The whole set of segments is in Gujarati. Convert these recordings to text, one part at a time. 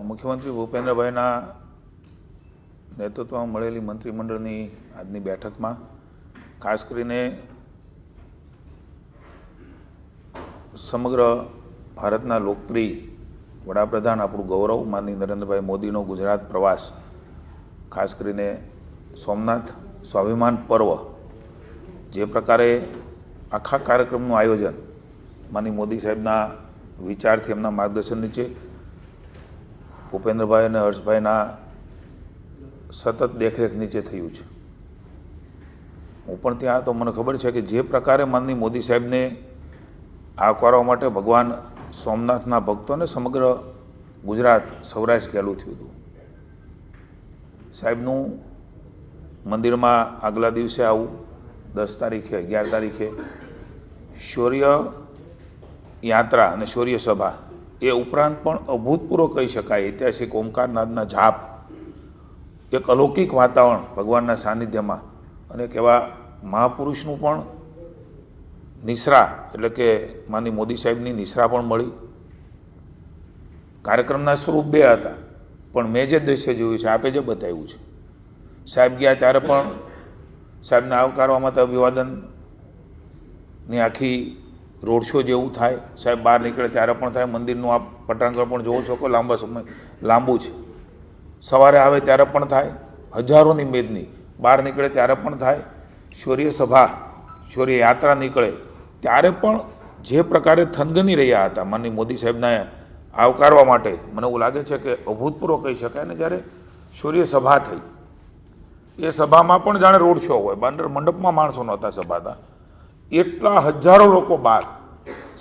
મુખ્યમંત્રી ભૂપેન્દ્રભાઈના નેતૃત્વમાં મળેલી મંત્રીમંડળની આજની બેઠકમાં ખાસ કરીને સમગ્ર ભારતના લોકપ્રિય વડાપ્રધાન આપણું ગૌરવ માનનીય નરેન્દ્રભાઈ મોદીનો ગુજરાત પ્રવાસ, ખાસ કરીને સોમનાથ સ્વાભિમાન પર્વ, જે પ્રકારે આખા કાર્યક્રમનું આયોજન માનનીય મોદી સાહેબના વિચારથી, એમના માર્ગદર્શન નીચે ભૂપેન્દ્રભાઈ અને હર્ષભાઈના સતત દેખરેખ નીચે થયું છે. હું પણ ત્યાં તો મને ખબર છે કે જે પ્રકારે માનનીય મોદી સાહેબને આવકારવા માટે ભગવાન સોમનાથના ભક્તોને સમગ્ર ગુજરાત, સૌરાષ્ટ્ર ગયેલું થયું હતું. સાહેબનું મંદિરમાં આગલા દિવસે આવું 10 તારીખે 11 તારીખે શૌર્ય યાત્રા અને શૌર્ય સભા, એ ઉપરાંત પણ અભૂતપૂર્વ કહી શકાય ઐતિહાસિક ઓમકારનાદના જાપ, એક અલૌકિક વાતાવરણ ભગવાનના સાનિધ્યમાં, અને એક એવા મહાપુરુષનું પણ નિશ્રા એટલે કે માનનીય મોદી સાહેબની નિશ્રા પણ મળી. કાર્યક્રમના સ્વરૂપ બે હતા, પણ મેં જે દ્રશ્ય જોયું છે, આપે જે બતાવ્યું છે, સાહેબ ગયા ત્યારે પણ સાહેબને આવકારવા માટે અભિવાદનની આખી રોડ શો જેવું થાય, સાહેબ બહાર નીકળે ત્યારે પણ થાય. મંદિરનું આપ પટાંગણ પણ જોવો છો કે લાંબા સમય લાંબુ છે, સવારે આવે ત્યારે પણ થાય, હજારોની મેદની બહાર નીકળે ત્યારે પણ થાય. શૌર્ય સભા, શૌર્ય યાત્રા નીકળે ત્યારે પણ જે પ્રકારે થનગની રહ્યા હતા માનનીય મોદી સાહેબને આવકારવા માટે, મને એવું લાગે છે કે અભૂતપૂર્વ કહી શકાય. ને જ્યારે શૌર્ય સભા થઈ, એ સભામાં પણ જાણે રોડ શો હોય, બાંદર મંડપમાં માણસો નહોતા સભાતા, એટલા હજારો લોકો બહાર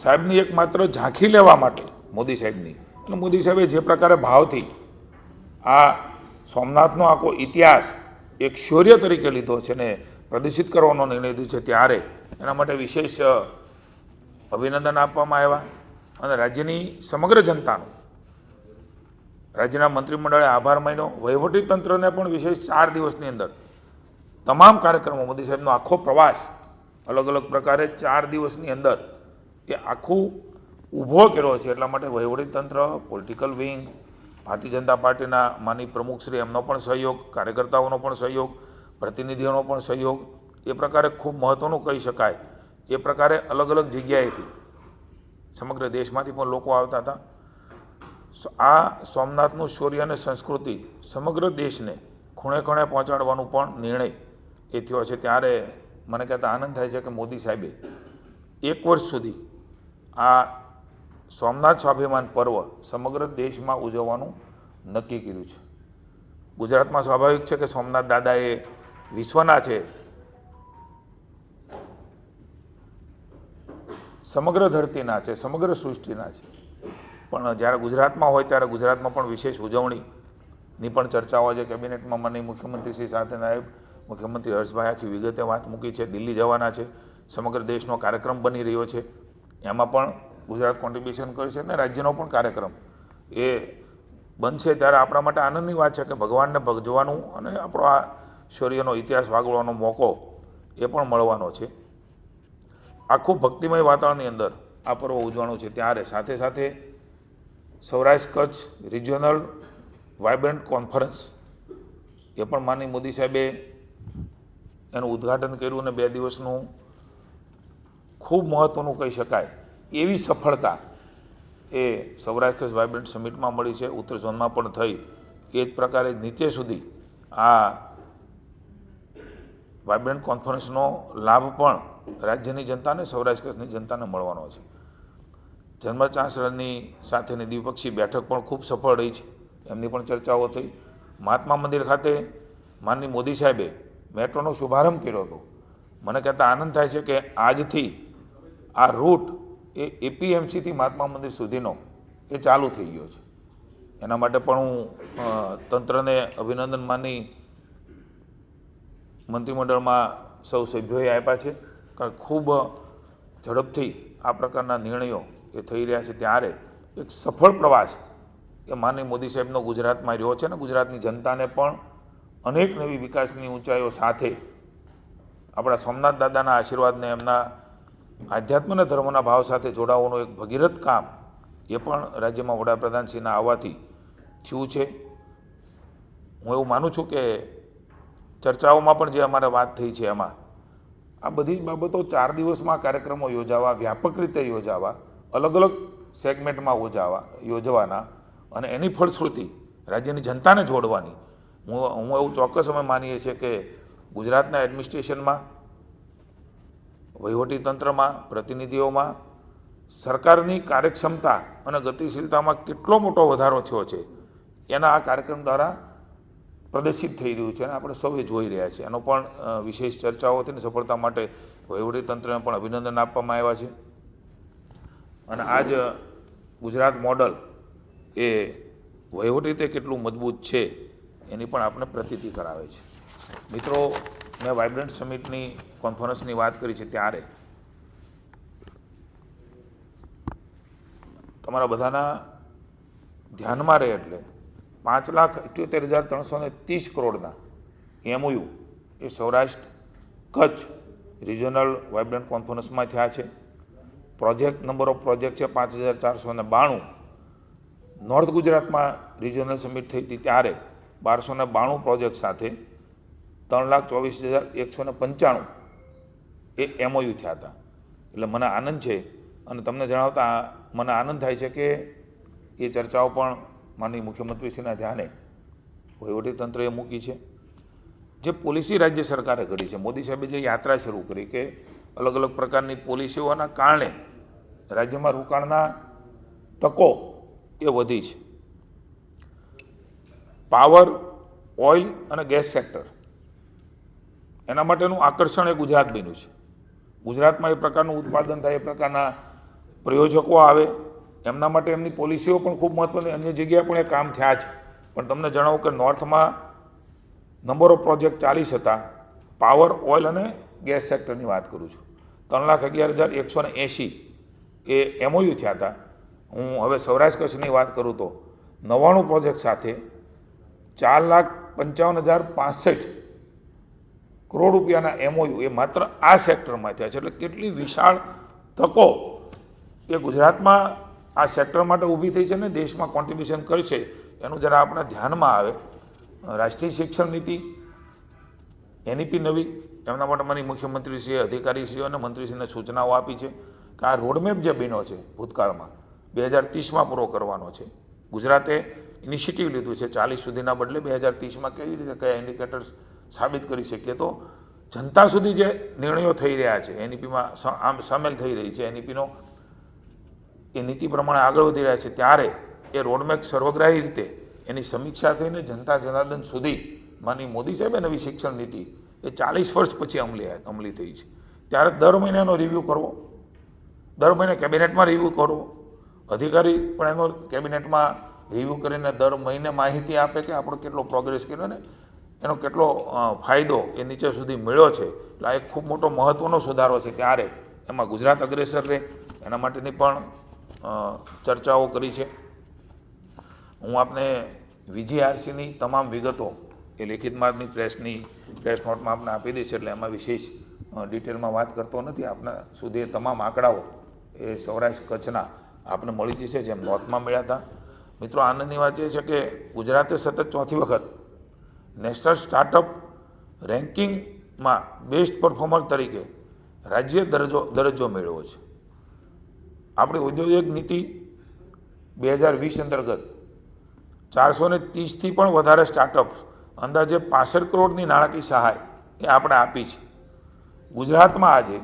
સાહેબની એકમાત્ર ઝાંખી લેવા માટે મોદી સાહેબની. અને મોદી સાહેબે જે પ્રકારે ભાવથી આ સોમનાથનો આખો ઇતિહાસ એક શૌર્ય તરીકે લીધો છે ને પ્રદર્શિત કરવાનો નિર્ણય લીધો છે, ત્યારે એના માટે વિશેષ અભિનંદન આપવામાં આવ્યા. અને રાજ્યની સમગ્ર જનતાનો, રાજ્યના મંત્રીમંડળે આભાર માન્યો. વહીવટીતંત્રને પણ વિશેષ 4 દિવસની અંદર તમામ કાર્યક્રમો, મોદી સાહેબનો આખો પ્રવાસ અલગ અલગ પ્રકારે 4 દિવસની અંદર એ આખું ઊભો કર્યો છે. એટલા માટે વહીવટીતંત્ર, પોલિટિકલ વિંગ, ભારતીય જનતા પાર્ટીના માનનીય પ્રમુખશ્રી, એમનો પણ સહયોગ, કાર્યકર્તાઓનો પણ સહયોગ, પ્રતિનિધિઓનો પણ સહયોગ, એ પ્રકારે ખૂબ મહત્ત્વનું કહી શકાય. એ પ્રકારે અલગ અલગ જગ્યાએથી સમગ્ર દેશમાંથી પણ લોકો આવતા હતા. આ સોમનાથનું શૌર્ય અને સંસ્કૃતિ સમગ્ર દેશને ખૂણે ખૂણે પહોંચાડવાનું પણ નિર્ણય એ થયો છે. ત્યારે મને કહેતા આનંદ થાય છે કે મોદી સાહેબે 1 વર્ષ સુધી આ સોમનાથ સ્વાભિમાન પર્વ સમગ્ર દેશમાં ઉજવવાનું નક્કી કર્યું છે. ગુજરાતમાં સ્વાભાવિક છે કે સોમનાથ દાદા એ વિશ્વના છે, સમગ્ર ધરતીના છે, સમગ્ર સૃષ્ટિના છે. પણ જ્યારે ગુજરાતમાં હોય ત્યારે ગુજરાતમાં પણ વિશેષ ઉજવણીની પણ ચર્ચા હોય છે. કેબિનેટમાં માનનીય મુખ્યમંત્રીશ્રી સાથે નાયબ મુખ્યમંત્રી હર્ષભાઈ આખી વિગતે વાત મૂકી છે. દિલ્હી જવાના છે, સમગ્ર દેશનો કાર્યક્રમ બની રહ્યો છે, એમાં પણ ગુજરાત કોન્ટ્રીબ્યુશન કરે છે. અને રાજ્યનો પણ કાર્યક્રમ એ બનશે ત્યારે આપણા માટે આનંદની વાત છે કે ભગવાનને ભજવાનું અને આપણો આ શૌર્યનો ઇતિહાસ વાગવાનો મોકો એ પણ મળવાનો છે. આખું ભક્તિમય વાતાવરણની અંદર આ પર્વ ઉજવવાનું છે. ત્યારે સાથે સાથે Saurashtra Kutch regional vibrant conference, એ પણ માનનીય મોદી સાહેબે એનું ઉદ્ઘાટન કર્યું અને 2 દિવસનું ખૂબ મહત્ત્વનું કહી શકાય એવી સફળતા એ સૌરાષ્ટ્ર કચ્છ વાઇબ્રન્ટ સમિટમાં મળી છે. ઉત્તર ઝોનમાં પણ થઈ. એ જ પ્રકારે નીચે સુધી આ વાઇબ્રન્ટ કોન્ફરન્સનો લાભ પણ રાજ્યની જનતાને, સૌરાષ્ટ્ર કચ્છની જનતાને મળવાનો છે. જન્મ ચાંસલરની સાથેની દ્વિપક્ષી બેઠક પણ ખૂબ સફળ રહી છે, એમની પણ ચર્ચાઓ થઈ. મહાત્મા મંદિર ખાતે માનનીય મોદી સાહેબે મેટ્રોનો શુભારંભ કર્યો હતો. મને કહેતા આનંદ થાય છે કે આજથી આ રૂટ એ એપીએમસીથી મહાત્મા મંદિર સુધીનો એ ચાલુ થઈ ગયો છે. એના માટે પણ હું તંત્રને અભિનંદન માની મંત્રીમંડળમાં સૌ સભ્યોએ આપ્યા છે. કારણ ખૂબ ઝડપથી આ પ્રકારના નિર્ણયો એ થઈ રહ્યા છે. ત્યારે એક સફળ પ્રવાસ એ માનનીય મોદી સાહેબનો ગુજરાતમાં રહ્યો છે. અને ગુજરાતની જનતાને પણ અનેક નવી વિકાસની ઊંચાઈઓ સાથે આપણા સોમનાથ દાદાના આશીર્વાદને, એમના આધ્યાત્મ અને ધર્મના ભાવ સાથે જોડાવાનું એક ભગીરથ કામ એ પણ રાજ્યમાં વડાપ્રધાનશ્રીના આવવાથી થયું છે. હું એવું માનું છું કે ચર્ચાઓમાં પણ જે અમારે વાત થઈ છે એમાં આ બધી જ બાબતો 4 દિવસમાં કાર્યક્રમો યોજાવા, વ્યાપક રીતે યોજાવા, અલગ અલગ સેગમેન્ટમાં યોજવાના અને એની ફળશ્રુતિ રાજ્યની જનતાને જોડવાની. હું એવું ચોક્કસ અમે માનીએ છીએ કે ગુજરાતના એડમિનિસ્ટ્રેશનમાં, વહીવટીતંત્રમાં, પ્રતિનિધિઓમાં સરકારની કાર્યક્ષમતા અને ગતિશીલતામાં કેટલો મોટો વધારો થયો છે એના આ કાર્યક્રમ દ્વારા પ્રદર્શિત થઈ રહ્યું છે અને આપણે સૌએ જોઈ રહ્યા છીએ. એનો પણ વિશેષ ચર્ચાઓ થઈને સફળતા માટે વહીવટીતંત્રને પણ અભિનંદન આપવામાં આવ્યા છે. અને આ જ ગુજરાત મોડલ એ વહીવટી રીતે કેટલું મજબૂત છે એની પણ આપણે પ્રતીતિ કરાવે છે. મિત્રો, મેં વાઇબ્રન્ટ સમિટની કોન્ફરન્સની વાત કરી છે ત્યારે તમારા બધાના ધ્યાનમાં રહે એટલે 5,78,330 કરોડના MOU એ સૌરાષ્ટ્ર કચ્છ રિજનલ વાઇબ્રન્ટ કોન્ફરન્સમાં થયા છે. પ્રોજેક્ટ નંબર ઓફ પ્રોજેક્ટ છે 5,492. નોર્થ ગુજરાતમાં રિજનલ સમિટ થઈ હતી ત્યારે 1,292 પ્રોજેક્ટ સાથે 3,24,195 એ MOU થયા હતા. એટલે મને આનંદ છે અને તમને જણાવતા મને આનંદ થાય છે કે એ ચર્ચાઓ પણ માનનીય મુખ્યમંત્રીશ્રીના ધ્યાને વહીવટીતંત્રએ મૂકી છે. જે પોલિસી રાજ્ય સરકારે ઘડી છે, મોદી સાહેબે જે યાત્રા શરૂ કરી કે અલગ અલગ પ્રકારની પોલિસીઓના કારણે રાજ્યમાં રોકાણના તકો એ વધી છે. પાવર, ઓઇલ અને ગેસ સેક્ટર એના માટેનું આકર્ષણ એ ગુજરાત બન્યું છે. ગુજરાતમાં એ પ્રકારનું ઉત્પાદન થાય, એ પ્રકારના પ્રયોજકો આવે, એમના માટે એમની પોલિસીઓ પણ ખૂબ મહત્વની. અન્ય જગ્યાએ પણ એ કામ થયા છે. પણ તમને જણાવું કે નોર્થમાં નંબર ઓફ પ્રોજેક્ટ 40 હતા. પાવર, ઓઇલ અને ગેસ સેક્ટરની વાત કરું છું. 3,11,180 એ MOU થયા હતા. હું હવે સૌરાષ્ટ્ર કચ્છની વાત કરું તો 99 પ્રોજેક્ટ સાથે 4,55,065 કરોડ રૂપિયાના MOU એ માત્ર આ સેક્ટરમાં થયા છે. એટલે કેટલી વિશાળ તકો એ ગુજરાતમાં આ સેક્ટર માટે ઊભી થઈ છે ને દેશમાં કોન્ટ્રીબ્યુશન કરશે એનું જરા આપણા ધ્યાનમાં આવે. રાષ્ટ્રીય શિક્ષણ નીતિ NEP નવી, એમના માટે મારી મુખ્યમંત્રીશ્રીએ, અધિકારીશ્રીઓ અને મંત્રીશ્રીને સૂચનાઓ આપી છે કે આ રોડમેપ જે બન્યો છે ભૂતકાળમાં 2030માં પૂરો કરવાનો છે. ગુજરાતે ઇનિશિયેટિવ લીધું છે 40 સુધીના બદલે 2030માં કેવી રીતે કયા ઇન્ડિકેટર્સ સાબિત કરી શકીએ તો જનતા સુધી જે નિર્ણયો થઈ રહ્યા છે NEPમાં આમ સામેલ થઈ રહી છે, NEPનો એ નીતિ પ્રમાણે આગળ વધી રહ્યા છે, ત્યારે એ રોડમેપ સર્વગ્રાહી રીતે એની સમીક્ષા થઈને જનતા જનાર્દન સુધી માની મોદી સાહેબે નવી શિક્ષણ નીતિ એ 40 વર્ષ પછી અમલી થઈ છે. ત્યારે દર મહિને એનો રિવ્યૂ કરવો, દર મહિને કેબિનેટમાં રિવ્યૂ કરવો, અધિકારી પણ એનો કેબિનેટમાં રિવ્યૂ કરીને દર મહિને માહિતી આપે કે આપણો કેટલો પ્રોગ્રેસ કર્યો ને એનો કેટલો ફાયદો એ નીચે સુધી મળ્યો છે. એટલે આ એક ખૂબ મોટો મહત્ત્વનો સુધારો છે. ત્યારે એમાં ગુજરાત અગ્રેસર રહે એના માટેની પણ ચર્ચાઓ કરી છે. હું આપને VGRCની તમામ વિગતો એ લેખિતમાં પ્રેસ નોટમાં આપને આપી દઈશ. એટલે એમાં વિશેષ ડિટેલમાં વાત કરતો નથી. આપના સુધી તમામ આંકડાઓ એ સૌરાષ્ટ્ર કચ્છના આપને મળી જશે જેમ નોર્થમાં મળ્યા હતા. મિત્રો, આનંદની વાત એ છે કે ગુજરાતે સતત 4થી વખત નેશનલ સ્ટાર્ટઅપ રેન્કિંગમાં બેસ્ટ પરફોર્મર તરીકે રાજ્ય દરજ્જો મેળવ્યો છે. આપણી ઔદ્યોગિક નીતિ 2020 અંતર્ગત 430થી પણ વધારે સ્ટાર્ટઅપ અંદાજે 65 કરોડની નાણાકીય સહાય એ આપણે આપી છે. ગુજરાતમાં આજે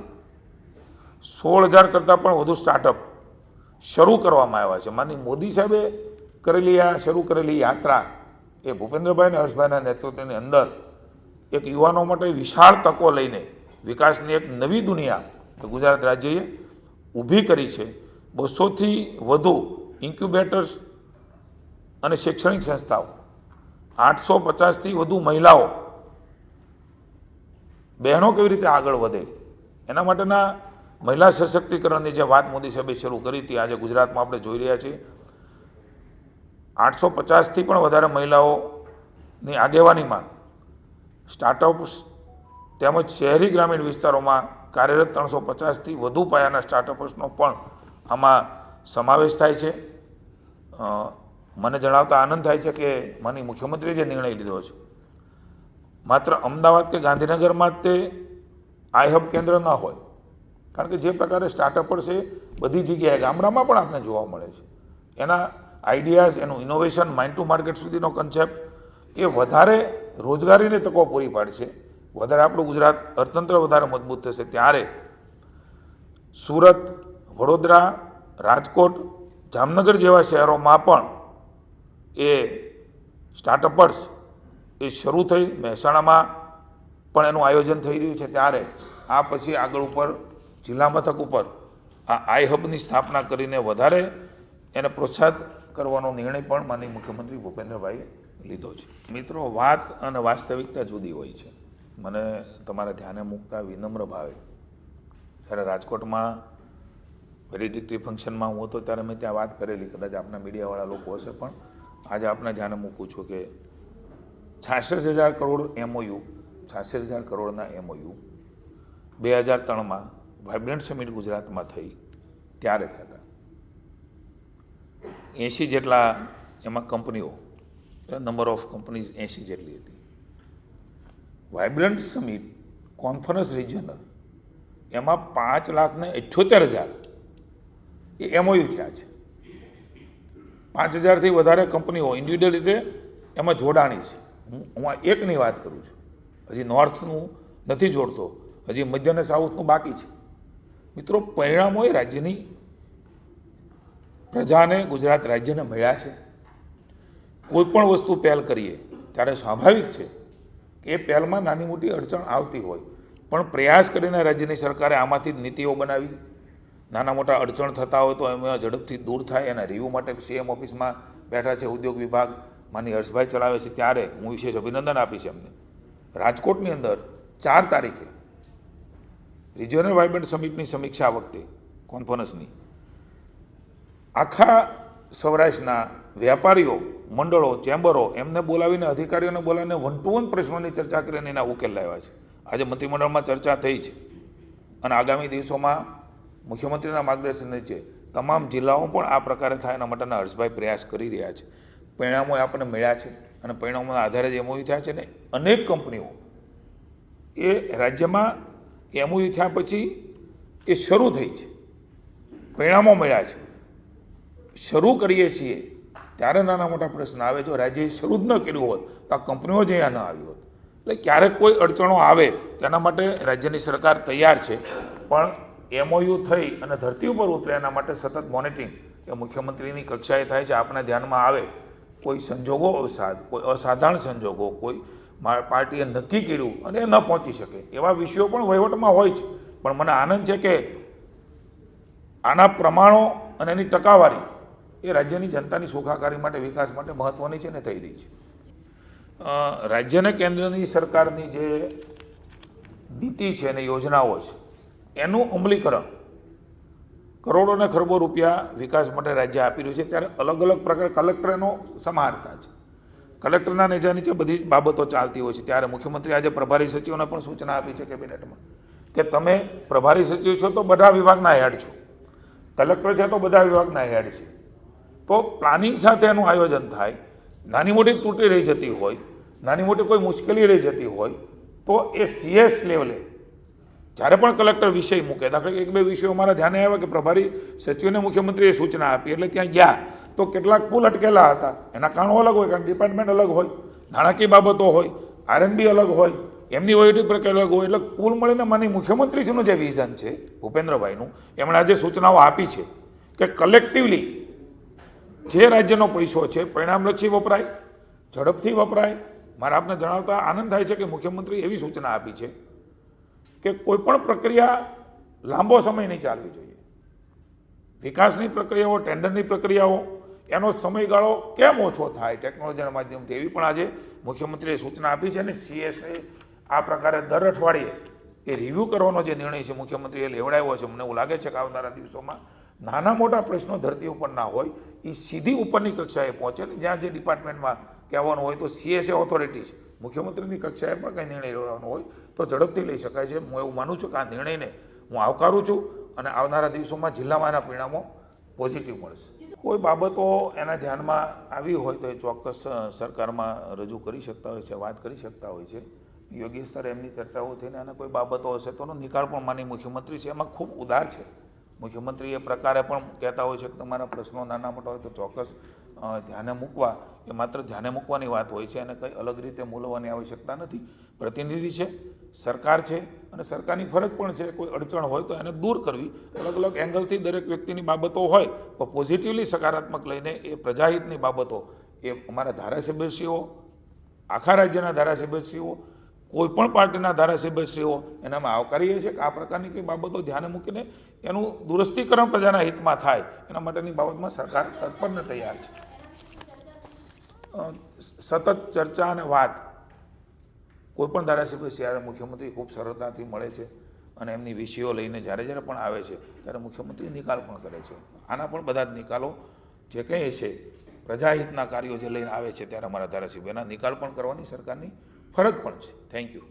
16,000 કરતાં પણ વધુ સ્ટાર્ટઅપ શરૂ કરવામાં આવ્યા છે. માનનીય મોદી સાહેબે શરૂ કરેલી યાત્રા એ ભૂપેન્દ્રભાઈ અને હર્ષભાઈના નેતૃત્વની અંદર એક યુવાનો માટે વિશાળ તકો લઈને વિકાસની એક નવી દુનિયા ગુજરાત રાજ્યએ ઊભી કરી છે. 200થી વધુ ઇન્ક્યુબેટર્સ અને શૈક્ષણિક સંસ્થાઓ, 850થી વધુ મહિલાઓ, બહેનો કેવી રીતે આગળ વધે એના માટેના મહિલા સશક્તિકરણની જે વાત મોદી સાહેબે શરૂ કરી હતી, આજે ગુજરાતમાં આપણે જોઈ રહ્યા છીએ. 850થી પણ વધારે મહિલાઓની આગેવાનીમાં સ્ટાર્ટઅપ્સ તેમજ શહેરી ગ્રામીણ વિસ્તારોમાં કાર્યરત 350થી વધુ પાયાના સ્ટાર્ટઅપ્સનો પણ આમાં સમાવેશ થાય છે. મને જણાવતા આનંદ થાય છે કે માનનીય મુખ્યમંત્રીએ જે નિર્ણય લીધો છે, માત્ર અમદાવાદ કે ગાંધીનગરમાં જ તે આઈ હબ કેન્દ્ર ન હોય, કારણ કે જે પ્રકારે સ્ટાર્ટઅપર છે બધી જગ્યાએ ગામડામાં પણ આપણે જોવા મળે છે. એના આઈડિયાઝ, એનું ઇનોવેશન, માઇન્ડ ટુ માર્કેટ સુધીનો કન્સેપ્ટ એ વધારે રોજગારીને તકો પૂરી પાડશે, વધારે આપણું ગુજરાત અર્થતંત્ર વધારે મજબૂત થશે. ત્યારે સુરત, વડોદરા, રાજકોટ, જામનગર જેવા શહેરોમાં પણ એ સ્ટાર્ટઅપર્સ એ શરૂ થઈ, મહેસાણામાં પણ એનું આયોજન થઈ રહ્યું છે. ત્યારે આ પછી આગળ ઉપર જિલ્લા મથક ઉપર આ આઈ હબની સ્થાપના કરીને વધારે એને પ્રોત્સાહિત કરવાનો નિર્ણય પણ માનનીય મુખ્યમંત્રી ભૂપેન્દ્રભાઈએ લીધો છે. મિત્રો, વાત અને વાસ્તવિકતા જુદી હોય છે. મને તમારા ધ્યાને મૂકતા વિનમ્ર ભાવે, જ્યારે રાજકોટમાં વેલિડિટી ફંક્શનમાં હું હતો ત્યારે મેં ત્યાં વાત કરેલી, કદાચ આપના મીડિયાવાળા લોકો હશે, પણ આજે આપના ધ્યાને મૂકું છું કે 66,000 કરોડ MOU, 66,000 કરોડના MOU 2003માં વાઇબ્રન્ટ સમિટ ગુજરાતમાં થઈ ત્યારે થયા હતા. 80 જેટલા એમાં કંપનીઓ, નંબર ઓફ કંપનીઝ 80 જેટલી હતી. વાઇબ્રન્ટ સમિટ કોન્ફરન્સ રિજનલ એમાં 5,78,000 એ MOU થયા છે. 5,000થી વધારે કંપનીઓ ઇન્ડિવિડ્યુઅલ રીતે એમાં જોડાણી છે. હું આ એકની વાત કરું છું, હજી નોર્થનું નથી જોડતો, હજી મધ્ય અને સાઉથનું બાકી છે. મિત્રો, પરિણામો એ રાજ્યની પ્રજાને, ગુજરાત રાજ્યને મળ્યા છે. કોઈ પણ વસ્તુ પહેલ કરીએ ત્યારે સ્વાભાવિક છે કે એ પહેલમાં નાની મોટી અડચણ આવતી હોય, પણ પ્રયાસ કરીને રાજ્યની સરકારે આમાંથી જ નીતિઓ બનાવી. નાના મોટા અડચણ થતા હોય તો એમાં ઝડપથી દૂર થાય. એના રિવ્યૂ માટે CM ઓફિસમાં બેઠા છે, ઉદ્યોગ વિભાગ માનનીય હર્ષભાઈ ચલાવે છે. ત્યારે હું વિશેષ અભિનંદન આપીશ એમને. રાજકોટની અંદર 4 તારીખે રિજિયોનલ વાઇબ્રન્ટ સમિટની સમીક્ષા વખતે કોન્ફરન્સની આખા સૌરાષ્ટ્રના વેપારીઓ મંડળો, ચેમ્બરો એમને બોલાવીને, અધિકારીઓને બોલાવીને 1-to-1 પ્રશ્નોની ચર્ચા કરીને એના ઉકેલ લાવ્યા છે. આજે મંત્રીમંડળમાં ચર્ચા થઈ છે અને આગામી દિવસોમાં મુખ્યમંત્રીના માર્ગદર્શન નીચે તમામ જિલ્લાઓ પણ આ પ્રકારે થાય એના માટેના હર્ષભાઈ પ્રયાસ કરી રહ્યા છે. પરિણામો આપણને મળ્યા છે અને પરિણામોના આધારે જે MOU થયા છે ને, અનેક કંપનીઓ એ રાજ્યમાં MOU થયા પછી એ શરૂ થઈ છે, પરિણામો મળ્યા છે. શરૂ કરીએ છીએ ત્યારે નાના મોટા પ્રશ્ન આવે. જો રાજ્યએ શરૂ જ ન કર્યું હોત તો આ કંપનીઓ જ અહીંયા ન આવી હોત. એટલે ક્યારેક કોઈ અડચણો આવે તેના માટે રાજ્યની સરકાર તૈયાર છે, પણ MOU થઈ અને ધરતી ઉપર ઉતરે એના માટે સતત મોનિટરિંગ એ મુખ્યમંત્રીની કક્ષાએ થાય છે. આપણા ધ્યાનમાં આવે કોઈ સંજોગો અવસાદ, કોઈ અસાધારણ સંજોગો, કોઈ પાર્ટીએ નક્કી કર્યું અને એ ન પહોંચી શકે, એવા વિષયો પણ વહીવટમાં હોય છે. પણ મને આનંદ છે કે આના પ્રમાણો અને એની ટકાવારી એ રાજ્યની જનતાની સુખાકારી માટે, વિકાસ માટે મહત્ત્વની છે ને થઈ રહી છે. રાજ્ય અને કેન્દ્રની સરકારની જે નીતિ છે અને યોજનાઓ છે એનું અમલીકરણ કરોડો ને ખરબો રૂપિયા વિકાસ માટે રાજ્ય આપી રહ્યું છે. ત્યારે અલગ અલગ પ્રકાર કલેક્ટર એનો સમાહર્તા છે. કલેક્ટરના નેજા નીચે બધી બાબતો ચાલતી હોય છે. ત્યારે મુખ્યમંત્રી આજે પ્રભારી સચિવોને પણ સૂચના આપી છે કેબિનેટમાં કે તમે પ્રભારી સચિવ છો તો બધા વિભાગના હેડ છો, કલેક્ટર છે તો બધા વિભાગના હેડ છે. તો પ્લાનિંગ સાથે એનું આયોજન થાય. નાની મોટી ત્રુટિ રહી જતી હોય, નાની મોટી કોઈ મુશ્કેલી રહી જતી હોય તો એ CS લેવલે જ્યારે પણ કલેક્ટર વિષય મૂકે, દાખલા કે 1-2 વિષયો મારા ધ્યાને આવ્યા કે પ્રભારી સચિવને મુખ્યમંત્રીએ સૂચના આપી, એટલે ત્યાં ગયા તો કેટલાક પુલ અટકેલા હતા. એના કારણો અલગ હોય, કારણ ડિપાર્ટમેન્ટ અલગ હોય, નાણાકીય બાબતો હોય, R&B અલગ હોય, એમની વહીવટી પ્રક્રિયા અલગ હોય. એટલે કુલ મળીને માની મુખ્યમંત્રીજીનું જે વિઝન છે ભૂપેન્દ્રભાઈનું, એમણે આજે સૂચનાઓ આપી છે કે કલેક્ટિવલી જે રાજ્યનો પૈસો છે પરિણામલક્ષી વપરાય, ઝડપથી વપરાય. મારે આપને જણાવતા આનંદ થાય છે કે મુખ્યમંત્રી એવી સૂચના આપી છે કે કોઈપણ પ્રક્રિયા લાંબો સમય નહીં ચાલવી જોઈએ. વિકાસની પ્રક્રિયાઓ, ટેન્ડરની પ્રક્રિયાઓ, એનો સમયગાળો કેમ ઓછો થાય ટેકનોલોજીના માધ્યમથી, એવી પણ આજે મુખ્યમંત્રીએ સૂચના આપી છે. અને CSએ આ પ્રકારે દર અઠવાડિયે એ રિવ્યૂ કરવાનો જે નિર્ણય છે મુખ્યમંત્રીએ લેવડાવ્યો છે. મને એવું લાગે છે કે આવનારા દિવસોમાં નાના મોટા પ્રશ્નો ધરતી ઉપર ના હોય, એ સીધી ઉપરની કક્ષાએ પહોંચે. જ્યાં જે ડિપાર્ટમેન્ટમાં કહેવાનું હોય તો CS ઓથોરિટી છે, મુખ્યમંત્રીની કક્ષાએ પણ કંઈ નિર્ણય લેવાનો હોય તો ઝડપથી લઈ શકાય છે. હું એવું માનું છું કે આ નિર્ણયને હું આવકારું છું અને આવનારા દિવસોમાં જિલ્લામાં એના પરિણામો પોઝિટિવ મળશે. કોઈ બાબતો એના ધ્યાનમાં આવી હોય તો એ ચોક્કસ સરકારમાં રજૂ કરી શકતા હોય છે, વાત કરી શકતા હોય છે. યોગ્ય સ્તરે એમની ચર્ચાઓ થઈને અને કોઈ બાબતો હશે તો નિકાલ પણ માનીય મુખ્યમંત્રી છે એમાં ખૂબ ઉદાર છે. મુખ્યમંત્રી એ પ્રકારે પણ કહેતા હોય છે કે તમારા પ્રશ્નો નાના મોટા હોય તો ચોક્કસ ધ્યાને મૂકવા, એ માત્ર ધ્યાને મૂકવાની વાત હોય છે અને કંઈ અલગ રીતે મૂલવાની આવશ્યકતા નથી. પ્રતિનિધિ છે, સરકાર છે અને સરકારની ફરજ પણ છે કોઈ અડચણ હોય તો એને દૂર કરવી. અલગ અલગ એંગલથી દરેક વ્યક્તિની બાબતો હોય તો પોઝિટિવલી સકારાત્મક લઈને એ પ્રજાહિતની બાબતો એ અમારા ધારાસભ્યશ્રીઓ, આખા રાજ્યના ધારાસભ્યશ્રીઓ, કોઈ પણ પાર્ટીના ધારાસભ્યશ્રીઓ એનામાં આવકારીએ છીએ કે આ પ્રકારની કંઈ બાબતો ધ્યાને મૂકીને એનું દુરસ્તીકરણ પ્રજાના હિતમાં થાય એના માટેની બાબતમાં સરકાર તત્પરને તૈયાર છે. સતત ચર્ચા અને વાત કોઈપણ ધારાસભ્યશ્રી આવે મુખ્યમંત્રી ખૂબ સરળતાથી મળે છે અને એમની વિષયો લઈને જ્યારે પણ આવે છે ત્યારે મુખ્યમંત્રી નિકાલ પણ કરે છે. આના પણ બધા જ નિકાલો જે કંઈ છે પ્રજાહિતના કાર્યો જે લઈને આવે છે ત્યારે અમારા ધારાસભ્યોના નિકાલ પણ કરવાની સરકારની ફરજ પણ છે. Thank you.